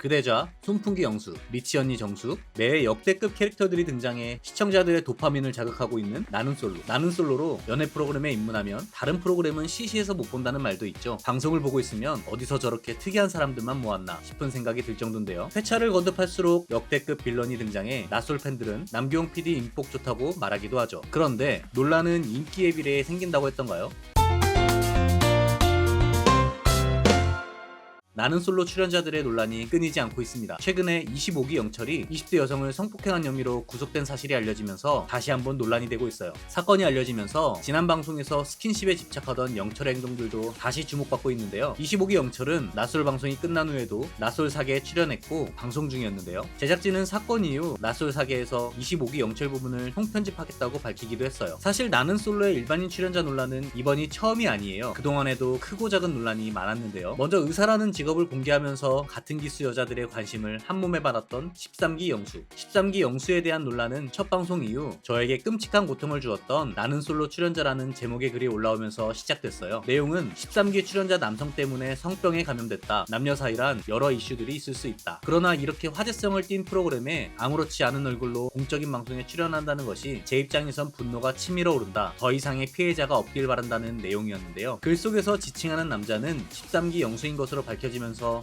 그대자, 손풍기 영수, 리치 언니 정수, 매회 역대급 캐릭터들이 등장해 시청자들의 도파민을 자극하고 있는 나는 솔로. 나는 솔로로 연애 프로그램에 입문하면 다른 프로그램은 시시해서 못 본다는 말도 있죠. 방송을 보고 있으면 어디서 저렇게 특이한 사람들만 모았나 싶은 생각이 들 정도인데요. 회차를 거듭할수록 역대급 빌런이 등장해 나솔 팬들은 남규홍 PD 인복 좋다고 말하기도 하죠. 그런데 논란은 인기에 비례해 생긴다고 했던가요? 나는 솔로 출연자들의 논란이 끊이지 않고 있습니다. 최근에 25기 영철이 20대 여성을 성폭행한 혐의로 구속된 사실이 알려지면서 다시 한번 논란이 되고 있어요. 사건이 알려지면서 지난 방송에서 스킨십에 집착하던 영철의 행동들도 다시 주목받고 있는데요. 25기 영철은 나솔 방송이 끝난 후에도 나솔 사계에 출연했고 방송 중이었는데요. 제작진은 사건 이후 나솔 사계에서 25기 영철 부분을 통편집하겠다고 밝히기도 했어요. 사실 나는 솔로의 일반인 출연자 논란은 이번이 처음이 아니에요. 그동안에도 크고 작은 논란이 많았는데요. 먼저 의사라는 직업을 공개하면서 같은 기수 여자들의 관심을 한몸에 받았던 13기 영수. 13기 영수에 대한 논란은 첫 방송 이후 저에게 끔찍한 고통을 주었던 나는 솔로 출연자라는 제목의 글이 올라오면서 시작됐어요. 내용은 13기 출연자 남성 때문에 성병에 감염됐다. 남녀 사이란 여러 이슈들이 있을 수 있다. 그러나 이렇게 화제성을 띈 프로그램에 아무렇지 않은 얼굴로 공적인 방송에 출연한다는 것이 제 입장에선 분노가 치밀어 오른다. 더 이상의 피해자가 없길 바란다는 내용이었는데요. 글 속에서 지칭하는 남자는 13기 영수인 것으로 밝혀지면서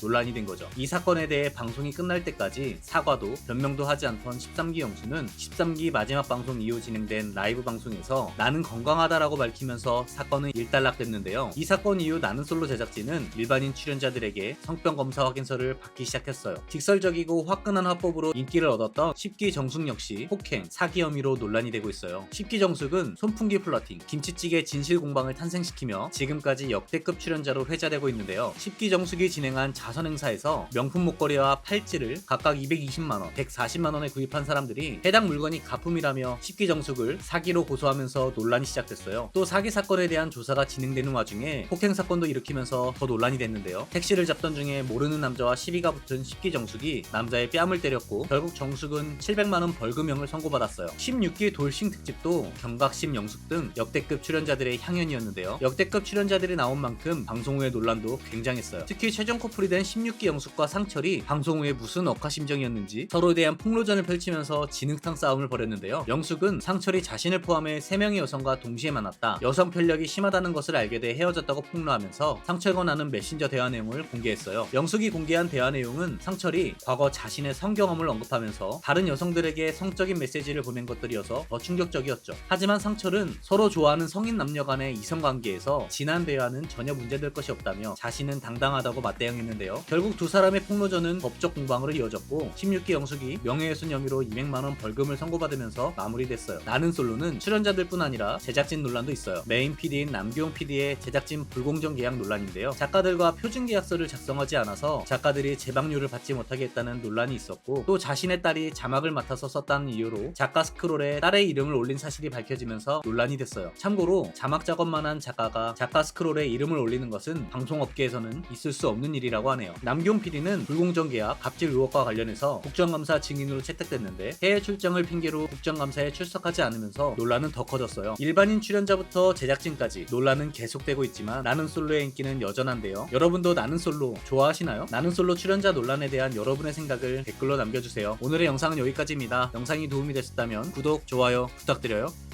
논란이 된 거죠. 이 사건에 대해 방송이 끝날 때까지 사과도 변명도 하지 않던 13기 영수는 13기 마지막 방송 이후 진행된 라이브 방송에서 나는 건강하다라고 밝히면서 사건은 일단락됐는데요. 이 사건 이후 나는 솔로 제작진은 일반인 출연자들에게 성병 검사 확인서를 받기 시작했어요. 직설적이고 화끈한 화법으로 인기를 얻었던 10기 정숙 역시 폭행, 사기 혐의로 논란이 되고 있어요. 10기 정숙은 손풍기 플러팅, 김치찌개 진실 공방을 탄생시키며 지금까지 역대급 출연자로 회자되고 있는데요. 10기 정숙이 진행한 자선 행사에서 명품 목걸이와 팔찌를 각각 220만원, 140만원에 구입한 사람들이 해당 물건이 가품이라며 10기 정숙을 사기로 고소하면서 논란이 시작됐어요. 또 사기 사건에 대한 조사가 진행되는 와중에 폭행 사건도 일으키면서 더 논란이 됐는데요. 택시를 잡던 중에 모르는 남자와 시비가 붙은 10기 정숙이 남자의 뺨을 때렸고 결국 정숙은 700만원 벌금형을 선고받았어요. 16기 돌싱 특집도 경각심 영숙 등 역대급 출연자들의 향연이었는데요. 역대급 출연자들이 나온 만큼 방송 후의 논란도 굉장했어요. 특히 최종 커플이 된 16기 영숙과 상철이 방송 후에 무슨 억하심정이었는지 서로에 대한 폭로전을 펼치면서 진흙탕 싸움을 벌였는데요. 영숙은 상철이 자신을 포함해 3명의 여성과 동시에 만났다. 여성 편력이 심하다는 것을 알게 돼 헤어졌다고 폭로하면서 상철과 나눈 메신저 대화 내용을 공개했어요. 영숙이 공개한 대화 내용은 상철이 과거 자신의 성경험을 언급하면서 다른 여성들에게 성적인 메시지를 보낸 것들이어서 더 충격적이었죠. 하지만 상철은 서로 좋아하는 성인 남녀 간의 이성관계에서 지난 대화는 전혀 문제될 것이 없다며 자신은 당당하다고 맞대응했는데요. 결국 두 사람의 폭로전은 법적 공방으로 이어졌고 16기 영숙이 명예훼손 혐의로 200만원 벌금을 선고받으면서 마무리됐어요. 나는 솔로는 출연자들뿐 아니라 제작진 논란도 있어요. 메인 PD인 남규홍 PD의 제작진 불공정 계약 논란인데요. 작가들과 표준 계약서를 작성하지 않아서 작가들이 제방료를 받지 못하게 했다는 논란이 있었고 또 자신의 딸이 자막을 맡아서 썼다는 이유로 작가 스크롤에 딸의 이름을 올린 사실이 밝혀지면서 논란이 됐어요. 참고로 자막 작업만 한 작가가 작가 스크롤에 이름을 올리는 것은 방송업계에서는 있을 수 없는 일이라고 하네요. 남규홍 PD는 불공정 계약, 갑질 의혹과 관련해서 국정감사 증인으로 채택됐는데 해외 출장을 핑계로 국정감사에 출석하지 않으면서 논란은 더 커졌어요. 일반인 출연자부터 제작진까지 논란은 계속되고 있지만 나는 솔로의 인기는 여전한데요. 여러분도 나는 솔로 좋아하시나요? 나는 솔로 출연자 논란에 대한 여러분의 생각을 댓글로 남겨주세요. 오늘의 영상은 여기까지입니다. 영상이 도움이 되셨다면 구독, 좋아요 부탁드려요.